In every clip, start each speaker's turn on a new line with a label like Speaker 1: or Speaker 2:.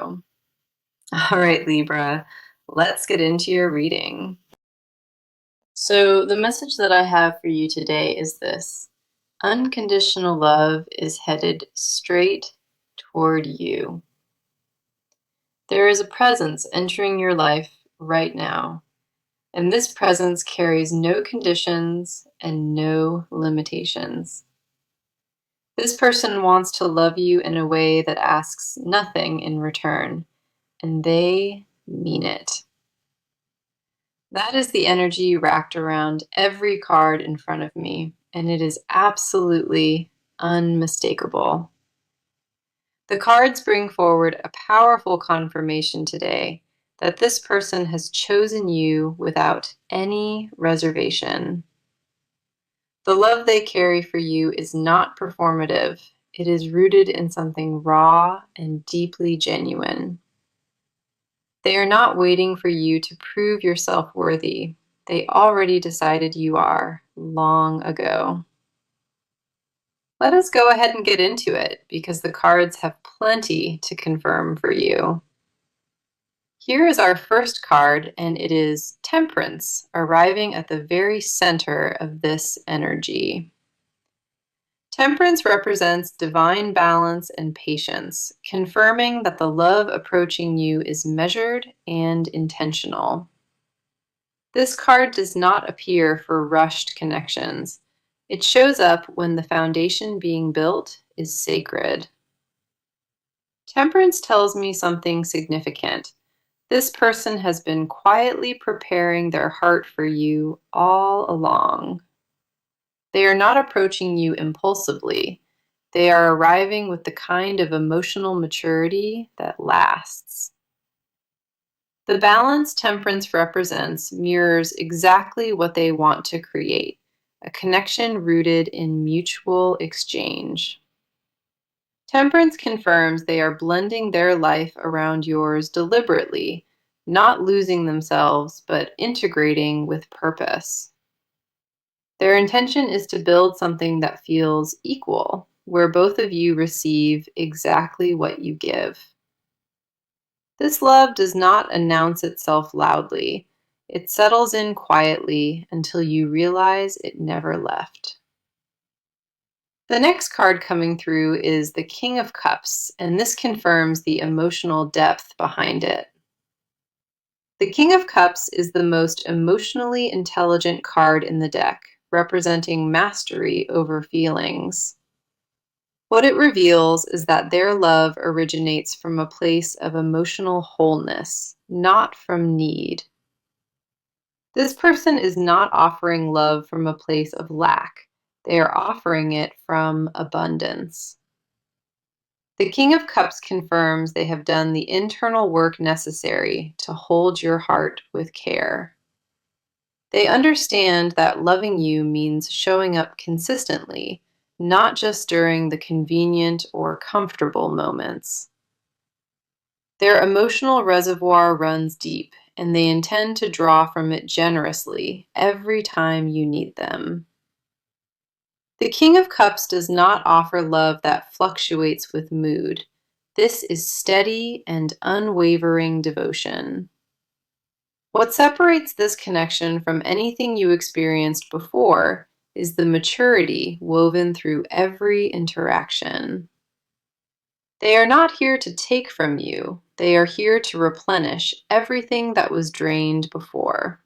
Speaker 1: All right, Libra, let's get into your reading. So, the message that I have for you today is this: unconditional love is headed straight toward you. There is a presence entering your life right now, and this presence carries no conditions and no limitations. This person wants to love you in a way that asks nothing in return, and they mean it. That is the energy wrapped around every card in front of me, and it is absolutely unmistakable. The cards bring forward a powerful confirmation today that this person has chosen you without any reservation. The love they carry for you is not performative. It is rooted in something raw and deeply genuine. They are not waiting for you to prove yourself worthy. They already decided you are long ago. Let us go ahead and get into it because the cards have plenty to confirm for you. Here is our first card, and it is Temperance, arriving at the very center of this energy. Temperance represents divine balance and patience, confirming that the love approaching you is measured and intentional. This card does not appear for rushed connections. It shows up when the foundation being built is sacred. Temperance tells me something significant. This person has been quietly preparing their heart for you all along. They are not approaching you impulsively. They are arriving with the kind of emotional maturity that lasts. The balance Temperance represents mirrors exactly what they want to create, a connection rooted in mutual exchange. Temperance confirms they are blending their life around yours deliberately, not losing themselves, but integrating with purpose. Their intention is to build something that feels equal, where both of you receive exactly what you give. This love does not announce itself loudly. It settles in quietly until you realize it never left. The next card coming through is the King of Cups, and this confirms the emotional depth behind it. The King of Cups is the most emotionally intelligent card in the deck, representing mastery over feelings. What it reveals is that their love originates from a place of emotional wholeness, not from need. This person is not offering love from a place of lack. They are offering it from abundance. The King of Cups confirms they have done the internal work necessary to hold your heart with care. They understand that loving you means showing up consistently, not just during the convenient or comfortable moments. Their emotional reservoir runs deep, and they intend to draw from it generously every time you need them. The King of Cups does not offer love that fluctuates with mood. This is steady and unwavering devotion. What separates this connection from anything you experienced before is the maturity woven through every interaction. They are not here to take from you. They are here to replenish everything that was drained before.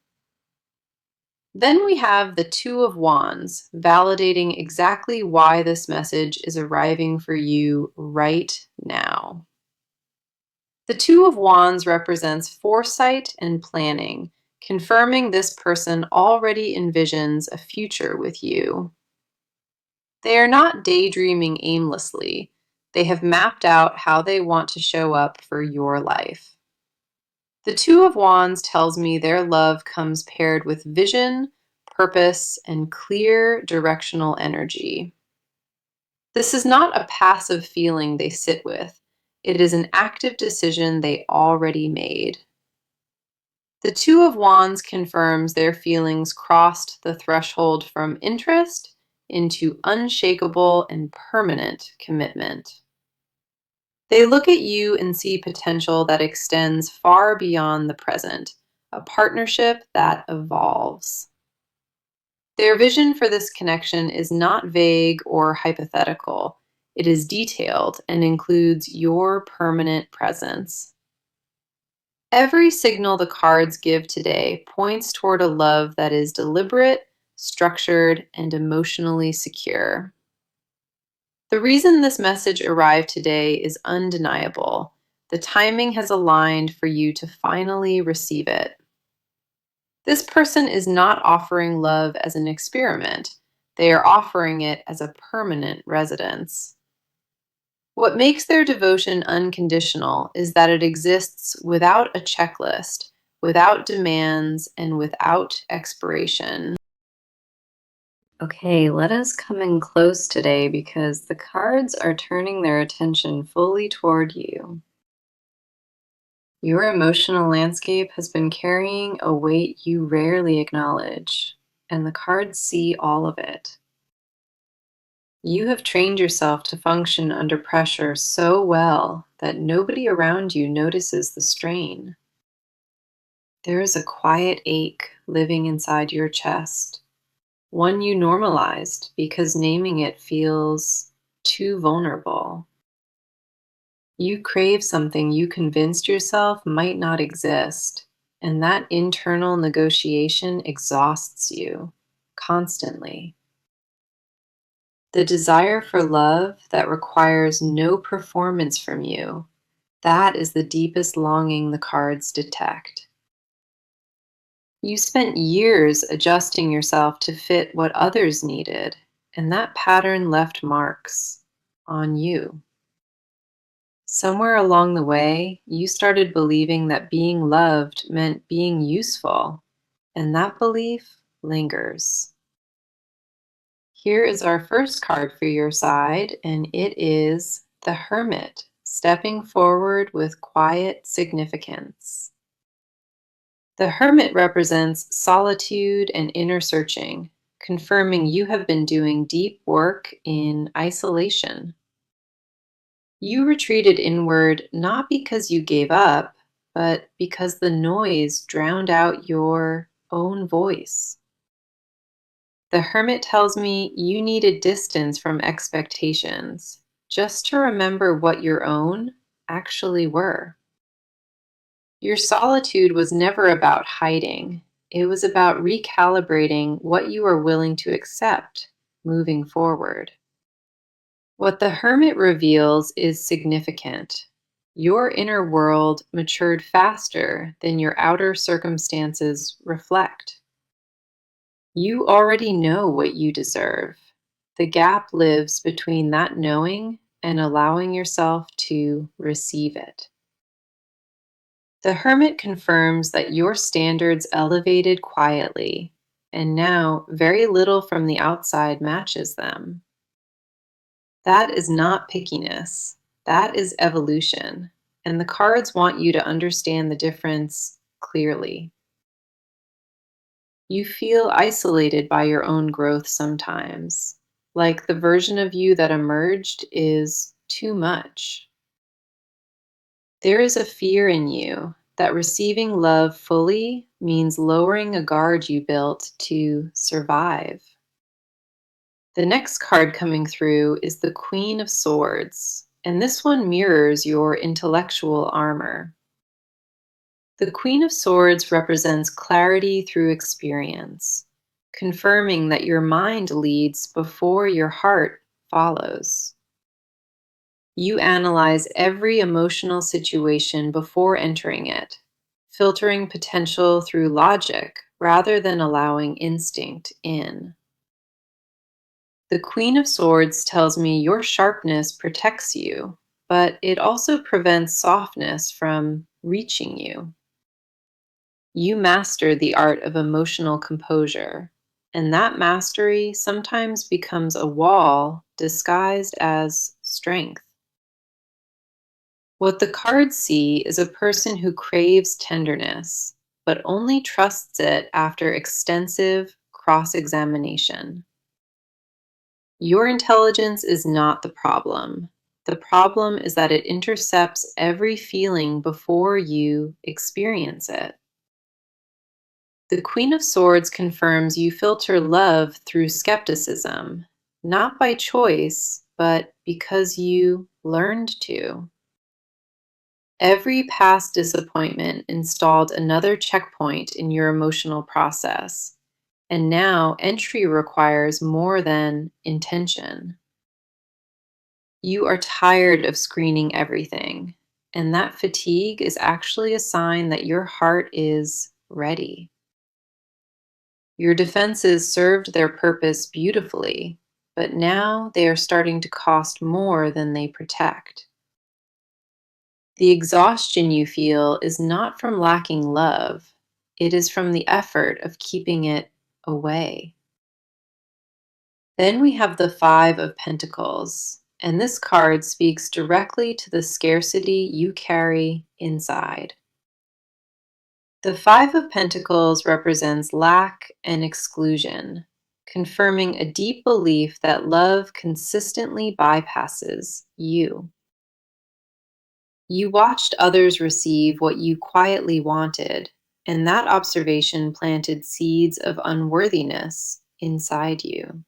Speaker 1: Then we have the Two of Wands, validating exactly why this message is arriving for you right now. The Two of Wands represents foresight and planning, confirming this person already envisions a future with you. They are not daydreaming aimlessly. They have mapped out how they want to show up for your life. The Two of Wands tells me their love comes paired with vision, purpose, and clear directional energy. This is not a passive feeling they sit with. It is an active decision they already made. The Two of Wands confirms their feelings crossed the threshold from interest into unshakable and permanent commitment. They look at you and see potential that extends far beyond the present, a partnership that evolves. Their vision for this connection is not vague or hypothetical. It is detailed and includes your permanent presence. Every signal the cards give today points toward a love that is deliberate, structured, and emotionally secure. The reason this message arrived today is undeniable. The timing has aligned for you to finally receive it. This person is not offering love as an experiment. They are offering it as a permanent residence. What makes their devotion unconditional is that it exists without a checklist, without demands, and without expiration. Okay, let us come in close today because the cards are turning their attention fully toward you. Your emotional landscape has been carrying a weight you rarely acknowledge, and the cards see all of it. You have trained yourself to function under pressure so well that nobody around you notices the strain. There is a quiet ache living inside your chest, one you normalized because naming it feels too vulnerable. You crave something you convinced yourself might not exist, and that internal negotiation exhausts you constantly. The desire for love that requires no performance from you, that is the deepest longing the cards detect. You spent years adjusting yourself to fit what others needed, and that pattern left marks on you. Somewhere along the way, you started believing that being loved meant being useful, and that belief lingers. Here is our first card for your side, and it is the Hermit, stepping forward with quiet significance. The Hermit represents solitude and inner searching, confirming you have been doing deep work in isolation. You retreated inward not because you gave up, but because the noise drowned out your own voice. The Hermit tells me you needed distance from expectations, just to remember what your own actually were. Your solitude was never about hiding. It was about recalibrating what you are willing to accept moving forward. What the Hermit reveals is significant. Your inner world matured faster than your outer circumstances reflect. You already know what you deserve. The gap lives between that knowing and allowing yourself to receive it. The Hermit confirms that your standards elevated quietly, and now very little from the outside matches them. That is not pickiness, that is evolution, and the cards want you to understand the difference clearly. You feel isolated by your own growth sometimes, like the version of you that emerged is too much. There is a fear in you that receiving love fully means lowering a guard you built to survive. The next card coming through is the Queen of Swords, and this one mirrors your intellectual armor. The Queen of Swords represents clarity through experience, confirming that your mind leads before your heart follows. You analyze every emotional situation before entering it, filtering potential through logic rather than allowing instinct in. The Queen of Swords tells me your sharpness protects you, but it also prevents softness from reaching you. You master the art of emotional composure, and that mastery sometimes becomes a wall disguised as strength. What the cards see is a person who craves tenderness, but only trusts it after extensive cross-examination. Your intelligence is not the problem. The problem is that it intercepts every feeling before you experience it. The Queen of Swords confirms you filter love through skepticism, not by choice, but because you learned to. Every past disappointment installed another checkpoint in your emotional process, and now entry requires more than intention. You are tired of screening everything, and that fatigue is actually a sign that your heart is ready. Your defenses served their purpose beautifully, but now they are starting to cost more than they protect. The exhaustion you feel is not from lacking love, it is from the effort of keeping it away. Then we have the Five of Pentacles, and this card speaks directly to the scarcity you carry inside. The Five of Pentacles represents lack and exclusion, confirming a deep belief that love consistently bypasses you. You watched others receive what you quietly wanted, and that observation planted seeds of unworthiness inside you.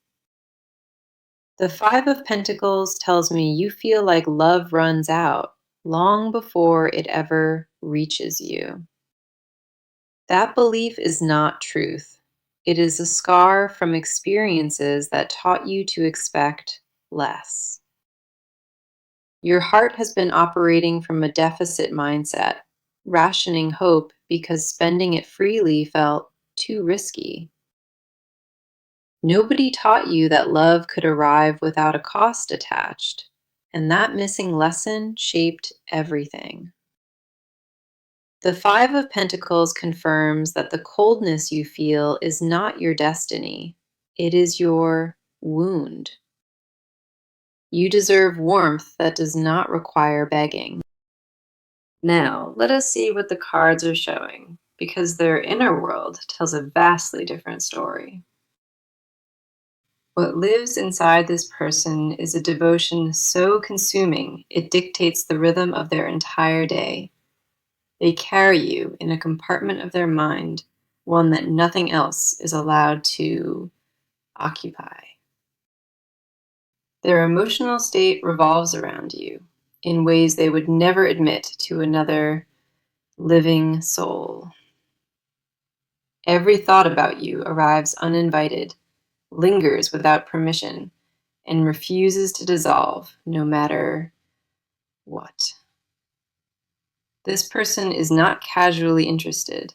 Speaker 1: The Five of Pentacles tells me you feel like love runs out long before it ever reaches you. That belief is not truth. It is a scar from experiences that taught you to expect less. Your heart has been operating from a deficit mindset, rationing hope because spending it freely felt too risky. Nobody taught you that love could arrive without a cost attached, and that missing lesson shaped everything. The Five of Pentacles confirms that the coldness you feel is not your destiny, it is your wound. You deserve warmth that does not require begging. Now, let us see what the cards are showing, because their inner world tells a vastly different story. What lives inside this person is a devotion so consuming it dictates the rhythm of their entire day. They carry you in a compartment of their mind, one that nothing else is allowed to occupy. Their emotional state revolves around you in ways they would never admit to another living soul. Every thought about you arrives uninvited, lingers without permission, and refuses to dissolve no matter what. This person is not casually interested.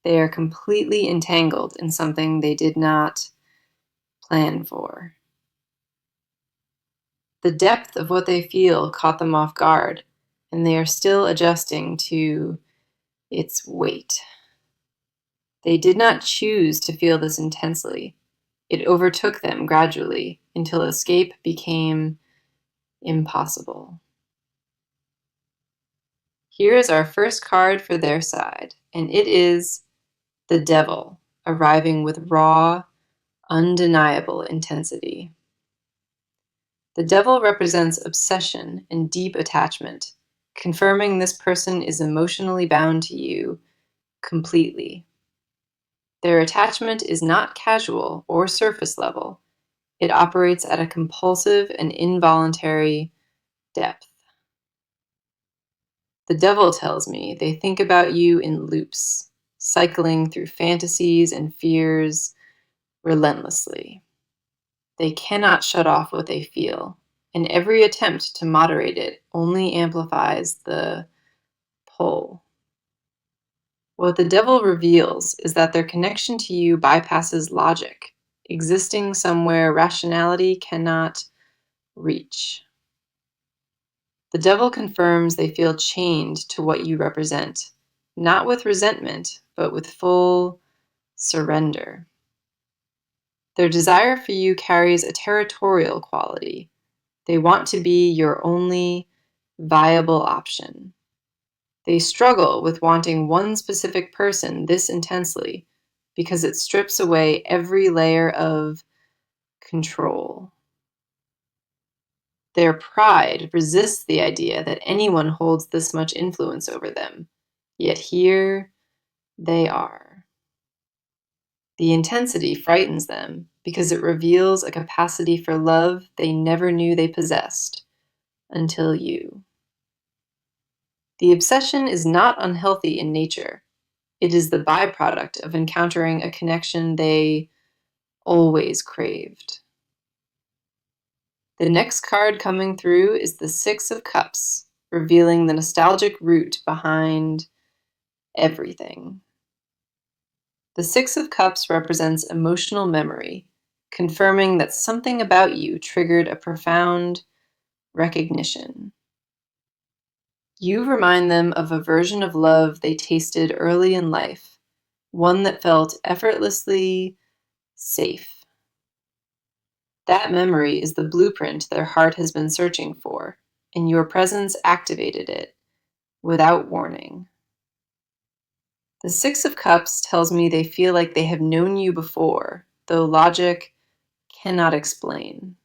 Speaker 1: They are completely entangled in something they did not plan for. The depth of what they feel caught them off guard, and they are still adjusting to its weight. They did not choose to feel this intensely. It overtook them gradually until escape became impossible. Here is our first card for their side, and it is the Devil, arriving with raw, undeniable intensity. The Devil represents obsession and deep attachment, confirming this person is emotionally bound to you completely. Their attachment is not casual or surface level. It operates at a compulsive and involuntary depth. The Devil tells me they think about you in loops, cycling through fantasies and fears relentlessly. They cannot shut off what they feel, and every attempt to moderate it only amplifies the pull. What the Devil reveals is that their connection to you bypasses logic, existing somewhere rationality cannot reach. The Devil confirms they feel chained to what you represent, not with resentment, but with full surrender. Their desire for you carries a territorial quality. They want to be your only viable option. They struggle with wanting one specific person this intensely because it strips away every layer of control. Their pride resists the idea that anyone holds this much influence over them, yet here they are. The intensity frightens them because it reveals a capacity for love they never knew they possessed until you. The obsession is not unhealthy in nature. It is the byproduct of encountering a connection they always craved. The next card coming through is the Six of Cups, revealing the nostalgic root behind everything. The Six of Cups represents emotional memory, confirming that something about you triggered a profound recognition. You remind them of a version of love they tasted early in life, one that felt effortlessly safe. That memory is the blueprint their heart has been searching for, and your presence activated it without warning. The Six of Cups tells me they feel like they have known you before, though logic cannot explain.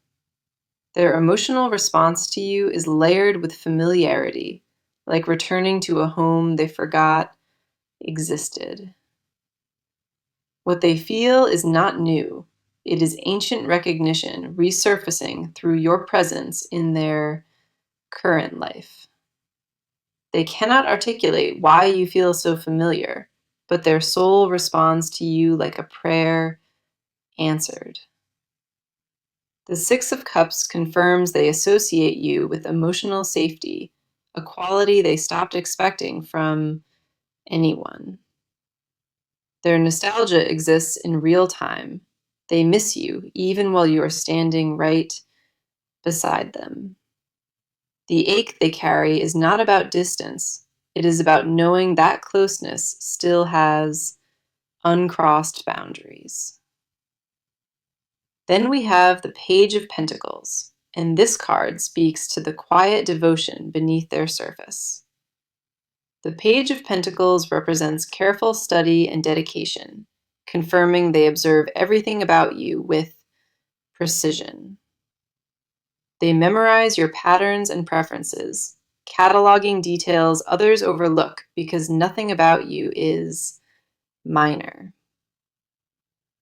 Speaker 1: Their emotional response to you is layered with familiarity, like returning to a home they forgot existed. What they feel is not new. It is ancient recognition resurfacing through your presence in their current life. They cannot articulate why you feel so familiar, but their soul responds to you like a prayer answered. The Six of Cups confirms they associate you with emotional safety, a quality they stopped expecting from anyone. Their nostalgia exists in real time. They miss you even while you are standing right beside them. The ache they carry is not about distance. It is about knowing that closeness still has uncrossed boundaries. Then we have the Page of Pentacles, and this card speaks to the quiet devotion beneath their surface. The Page of Pentacles represents careful study and dedication, confirming they observe everything about you with precision. They memorize your patterns and preferences, cataloging details others overlook because nothing about you is minor.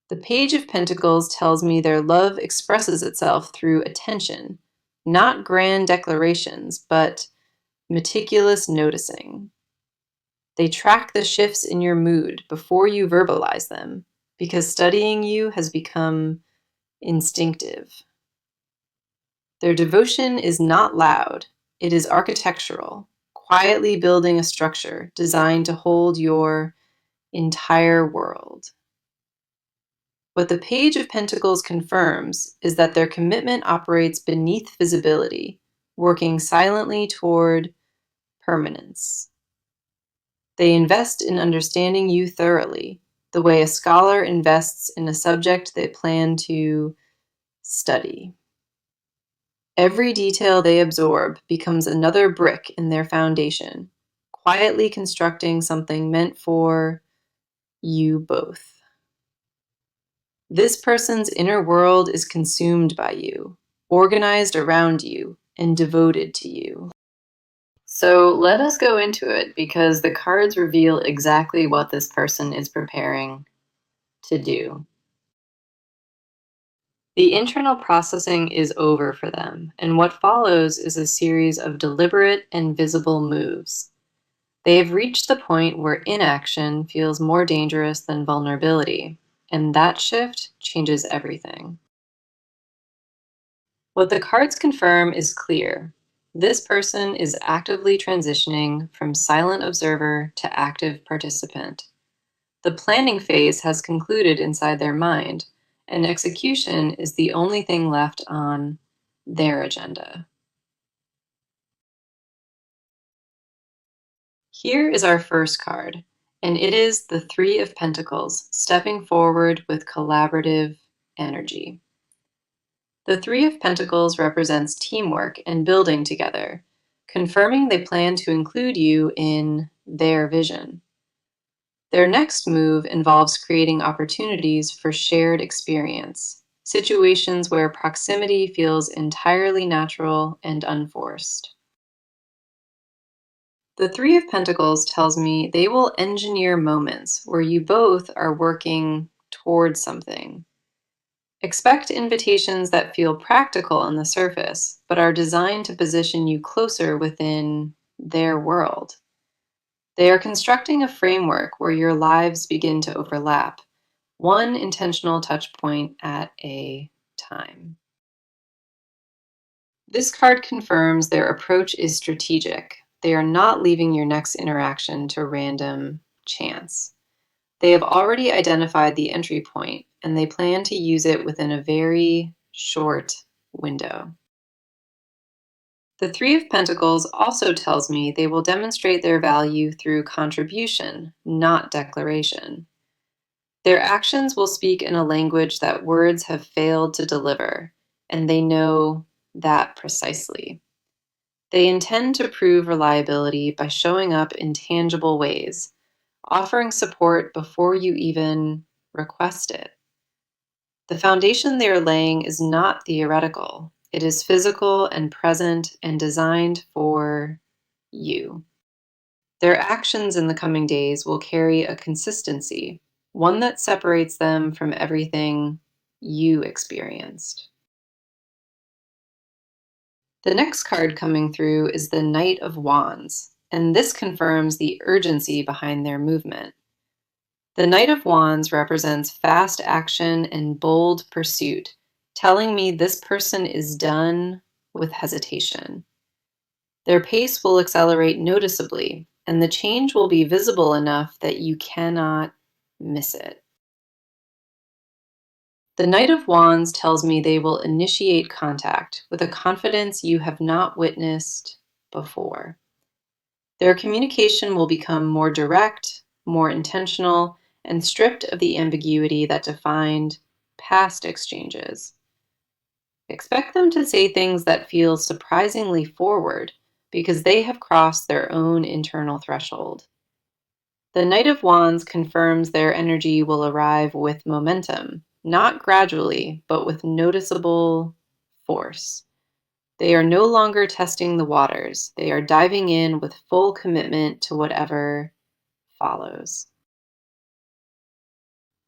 Speaker 1: The Page of Pentacles tells me their love expresses itself through attention, not grand declarations, but meticulous noticing. They track the shifts in your mood before you verbalize them, because studying you has become instinctive. Their devotion is not loud, it is architectural, quietly building a structure designed to hold your entire world. What the Page of Pentacles confirms is that their commitment operates beneath visibility, working silently toward permanence. They invest in understanding you thoroughly, the way a scholar invests in a subject they plan to study. Every detail they absorb becomes another brick in their foundation, quietly constructing something meant for you both. This person's inner world is consumed by you, organized around you, and devoted to you. So let us go into it because the cards reveal exactly what this person is preparing to do. The internal processing is over for them, and what follows is a series of deliberate and visible moves. They have reached the point where inaction feels more dangerous than vulnerability, and that shift changes everything. What the cards confirm is clear. This person is actively transitioning from silent observer to active participant. The planning phase has concluded inside their mind, and execution is the only thing left on their agenda. Here is our first card, and it is the Three of Pentacles, stepping forward with collaborative energy. The Three of Pentacles represents teamwork and building together, confirming they plan to include you in their vision. Their next move involves creating opportunities for shared experience, situations where proximity feels entirely natural and unforced. The Three of Pentacles tells me they will engineer moments where you both are working towards something. Expect invitations that feel practical on the surface, but are designed to position you closer within their world. They are constructing a framework where your lives begin to overlap, one intentional touch point at a time. This card confirms their approach is strategic. They are not leaving your next interaction to random chance. They have already identified the entry point, and they plan to use it within a very short window. The Three of Pentacles also tells me they will demonstrate their value through contribution, not declaration. Their actions will speak in a language that words have failed to deliver, and they know that precisely. They intend to prove reliability by showing up in tangible ways, offering support before you even request it. The foundation they are laying is not theoretical. It is physical and present and designed for you. Their actions in the coming days will carry a consistency, one that separates them from everything you experienced. The next card coming through is the Knight of Wands, and this confirms the urgency behind their movement. The Knight of Wands represents fast action and bold pursuit, telling me this person is done with hesitation. Their pace will accelerate noticeably, and the change will be visible enough that you cannot miss it. The Knight of Wands tells me they will initiate contact with a confidence you have not witnessed before. Their communication will become more direct, more intentional, and stripped of the ambiguity that defined past exchanges. Expect them to say things that feel surprisingly forward because they have crossed their own internal threshold. The Knight of Wands confirms their energy will arrive with momentum, not gradually, but with noticeable force. They are no longer testing the waters. They are diving in with full commitment to whatever follows.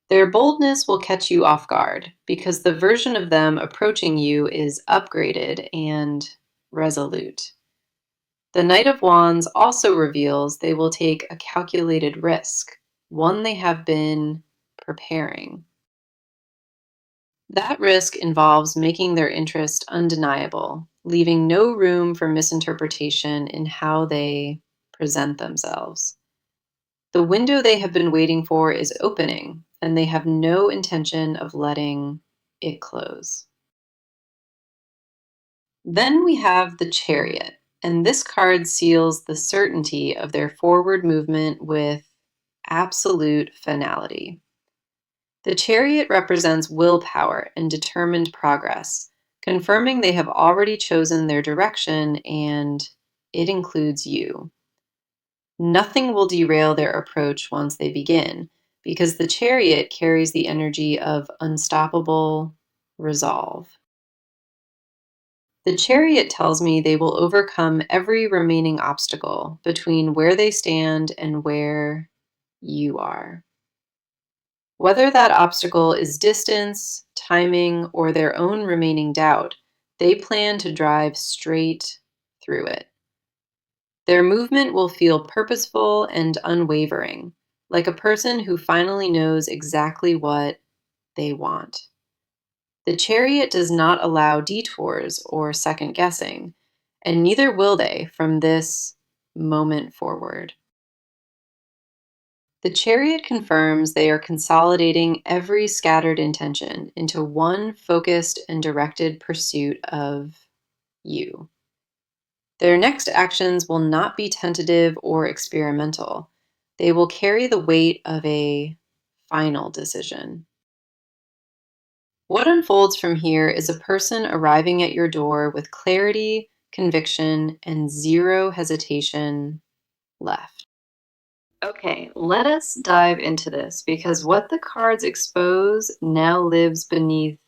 Speaker 1: Their boldness will catch you off guard because the version of them approaching you is upgraded and resolute. The Knight of Wands also reveals they will take a calculated risk, one they have been preparing. That risk involves making their interest undeniable, leaving no room for misinterpretation in how they present themselves. The window they have been waiting for is opening, and they have no intention of letting it close. Then we have the Chariot, and this card seals the certainty of their forward movement with absolute finality. The Chariot represents willpower and determined progress, confirming they have already chosen their direction and it includes you. Nothing will derail their approach once they begin, because the Chariot carries the energy of unstoppable resolve. The Chariot tells me they will overcome every remaining obstacle between where they stand and where you are. Whether that obstacle is distance, timing, or their own remaining doubt, they plan to drive straight through it. Their movement will feel purposeful and unwavering, like a person who finally knows exactly what they want. The Chariot does not allow detours or second guessing, and neither will they from this moment forward. The Chariot confirms they are consolidating every scattered intention into one focused and directed pursuit of you. Their next actions will not be tentative or experimental. They will carry the weight of a final decision. What unfolds from here is a person arriving at your door with clarity, conviction, and zero hesitation left. Okay, let us dive into this because what the cards expose now lives beneath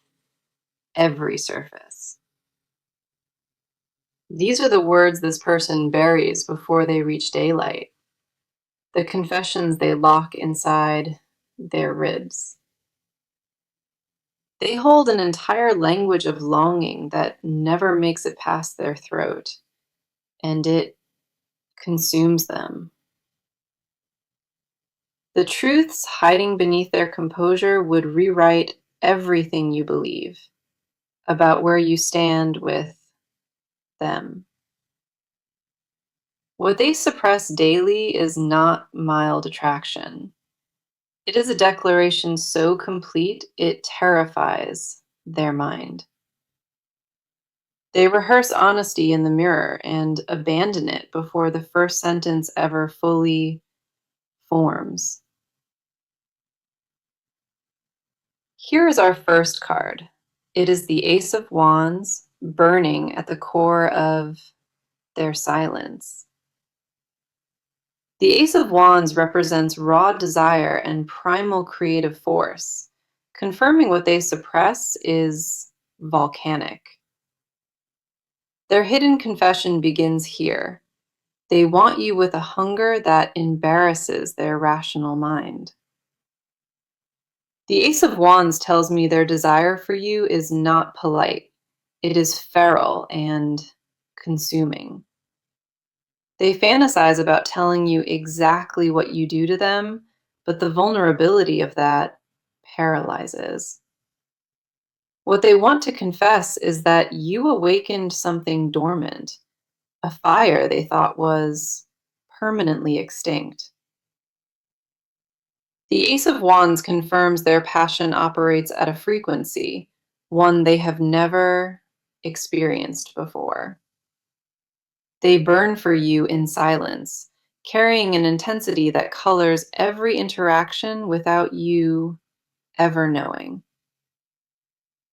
Speaker 1: every surface. These are the words this person buries before they reach daylight, the confessions they lock inside their ribs. They hold an entire language of longing that never makes it past their throat, and it consumes them. The truths hiding beneath their composure would rewrite everything you believe about where you stand with them. What they suppress daily is not mild attraction. It is a declaration so complete it terrifies their mind. They rehearse honesty in the mirror and abandon it before the first sentence ever fully forms. Here is our first card. It is the Ace of Wands burning at the core of their silence. The Ace of Wands represents raw desire and primal creative force, confirming what they suppress is volcanic. Their hidden confession begins here. They want you with a hunger that embarrasses their rational mind. The Ace of Wands tells me their desire for you is not polite. It is feral and consuming. They fantasize about telling you exactly what you do to them, but the vulnerability of that paralyzes. What they want to confess is that you awakened something dormant, a fire they thought was permanently extinct. The Ace of Wands confirms their passion operates at a frequency, one they have never experienced before. They burn for you in silence, carrying an intensity that colors every interaction without you ever knowing.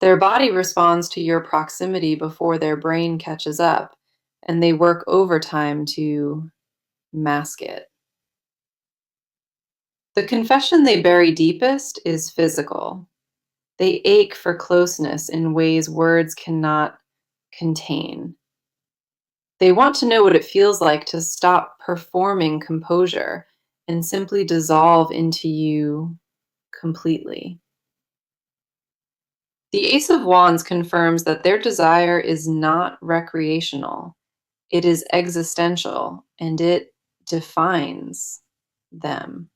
Speaker 1: Their body responds to your proximity before their brain catches up, and they work overtime to mask it. The confession they bury deepest is physical. They ache for closeness in ways words cannot contain. They want to know what it feels like to stop performing composure and simply dissolve into you completely. The Ace of Wands confirms that their desire is not recreational, it is existential, and it defines them.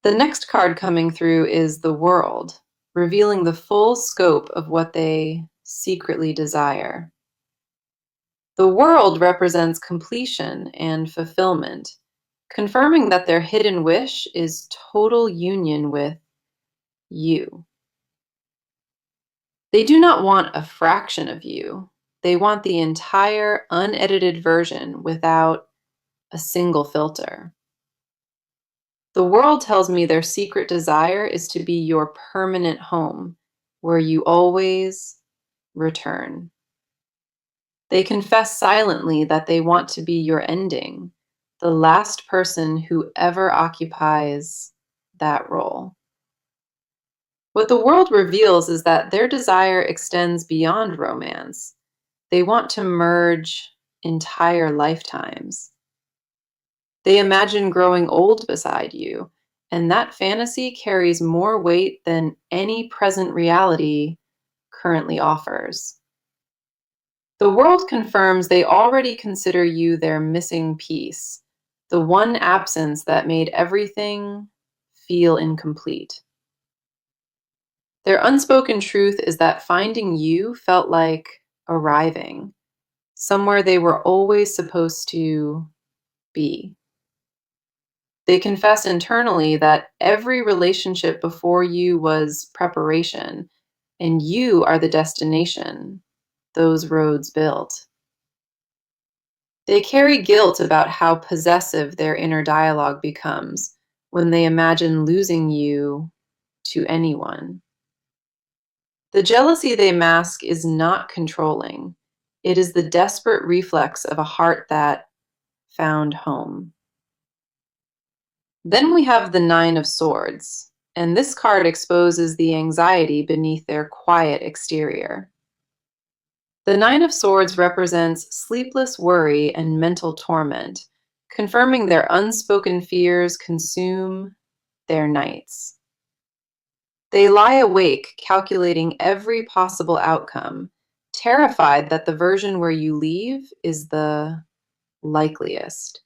Speaker 1: The next card coming through is the World, revealing the full scope of what they secretly desire. The World represents completion and fulfillment, confirming that their hidden wish is total union with you. They do not want a fraction of you. They want the entire unedited version without a single filter. The World tells me their secret desire is to be your permanent home, where you always return. They confess silently that they want to be your ending, the last person who ever occupies that role. What the World reveals is that their desire extends beyond romance. They want to merge entire lifetimes. They imagine growing old beside you, and that fantasy carries more weight than any present reality currently offers. The World confirms they already consider you their missing piece, the one absence that made everything feel incomplete. Their unspoken truth is that finding you felt like arriving somewhere they were always supposed to be. They confess internally that every relationship before you was preparation, and you are the destination those roads built. They carry guilt about how possessive their inner dialogue becomes when they imagine losing you to anyone. The jealousy they mask is not controlling. It is the desperate reflex of a heart that found home. Then we have the Nine of Swords. and this card exposes the anxiety beneath their quiet exterior. The Nine of Swords represents sleepless worry and mental torment, confirming their unspoken fears consume their nights. They lie awake, calculating every possible outcome, terrified that the version where you leave is the likeliest.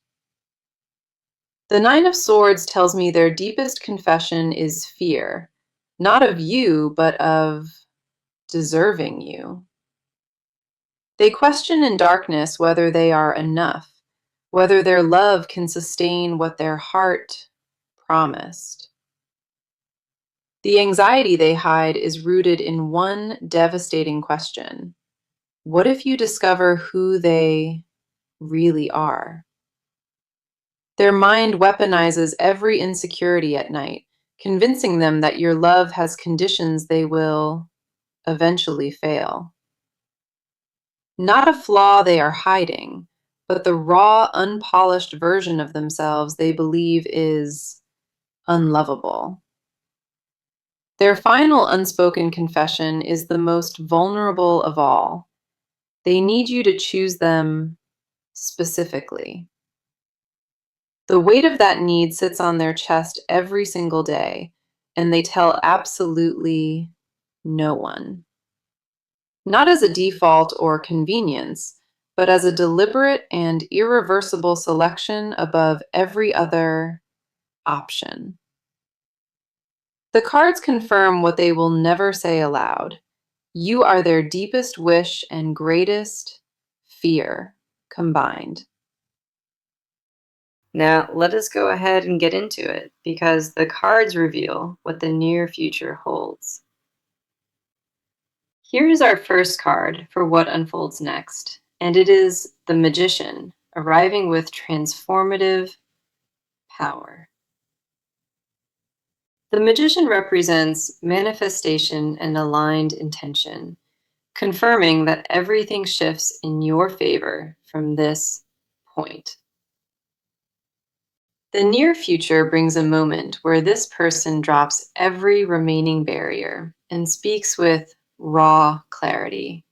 Speaker 1: The Nine of Swords tells me their deepest confession is fear, not of you, but of deserving you. They question in darkness whether they are enough, whether their love can sustain what their heart promised. The anxiety they hide is rooted in one devastating question. What if you discover who they really are? Their mind weaponizes every insecurity at night, convincing them that your love has conditions they will eventually fail. Not a flaw they are hiding, but the raw, unpolished version of themselves they believe is unlovable. Their final unspoken confession is the most vulnerable of all. They need you to choose them specifically. The weight of that need sits on their chest every single day, and they tell absolutely no one. Not as a default or convenience, but as a deliberate and irreversible selection above every other option. The cards confirm what they will never say aloud. You are their deepest wish and greatest fear combined. Now, let us go ahead and get into it, because the cards reveal what the near future holds. Here is our first card for what unfolds next, and it is the Magician, arriving with transformative power. The Magician represents manifestation and aligned intention, confirming that everything shifts in your favor from this point. The near future brings a moment where this person drops every remaining barrier and speaks with raw clarity.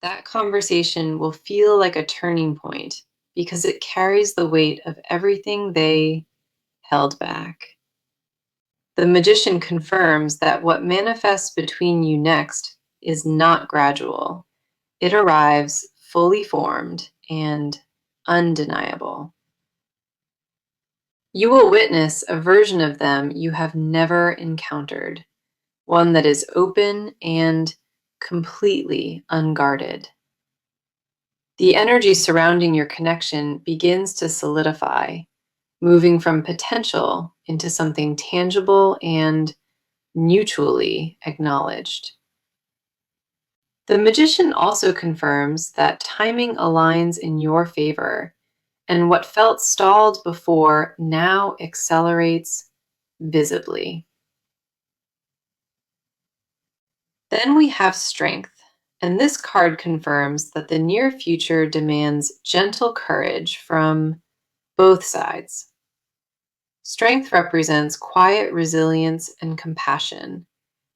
Speaker 1: That conversation will feel like a turning point because it carries the weight of everything they held back. The Magician confirms that what manifests between you next is not gradual. It arrives fully formed and undeniable. You will witness a version of them you have never encountered, one that is open and completely unguarded. The energy surrounding your connection begins to solidify, moving from potential into something tangible and mutually acknowledged. The Magician also confirms that timing aligns in your favor, and what felt stalled before now accelerates visibly. Then we have Strength, and this card confirms that the near future demands gentle courage from both sides. Strength represents quiet resilience and compassion,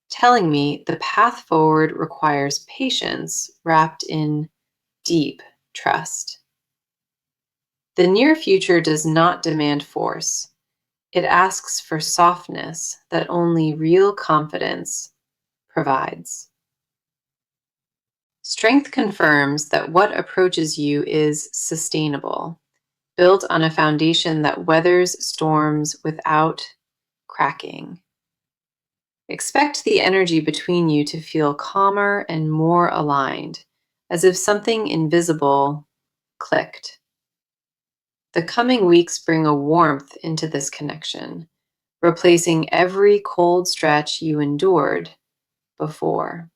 Speaker 1: telling me the path forward requires patience wrapped in deep trust. The near future does not demand force. It asks for softness that only real confidence provides. Strength confirms that what approaches you is sustainable, built on a foundation that weathers storms without cracking. Expect the energy between you to feel calmer and more aligned, as if something invisible clicked. The coming weeks bring a warmth into this connection, replacing every cold stretch you endured before.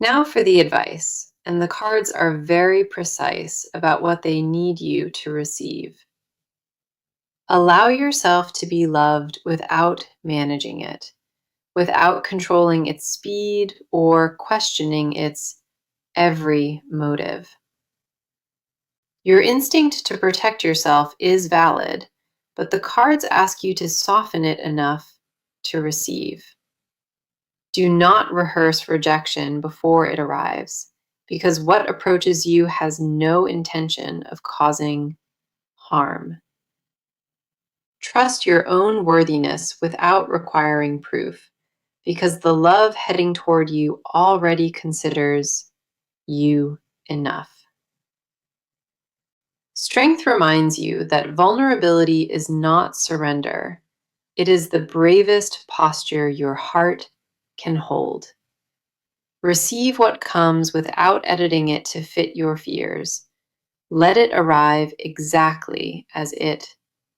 Speaker 1: Now for the advice, and the cards are very precise about what they need you to receive. Allow yourself to be loved without managing it, without controlling its speed or questioning its every motive. Your instinct to protect yourself is valid, but the cards ask you to soften it enough to receive. Do not rehearse rejection before it arrives, because what approaches you has no intention of causing harm. Trust your own worthiness without requiring proof, because the love heading toward you already considers you enough. Strength reminds you that vulnerability is not surrender. It is the bravest posture your heart can hold. Receive what comes without editing it to fit your fears. Let it arrive exactly as it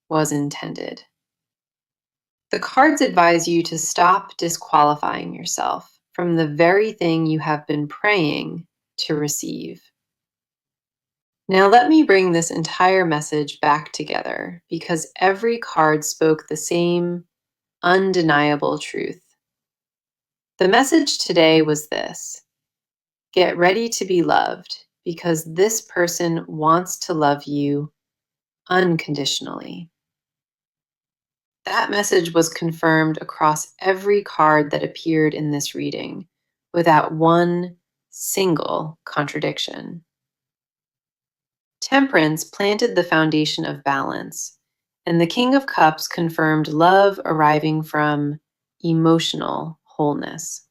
Speaker 1: was intended. The cards advise you to stop disqualifying yourself from the very thing you have been praying to receive. Now, let me bring this entire message back together because every card spoke the same undeniable truth. The message today was this: get ready to be loved because this person wants to love you unconditionally. That message was confirmed across every card that appeared in this reading, without one single contradiction. Temperance planted the foundation of balance, and the King of Cups confirmed love arriving from emotional wholeness.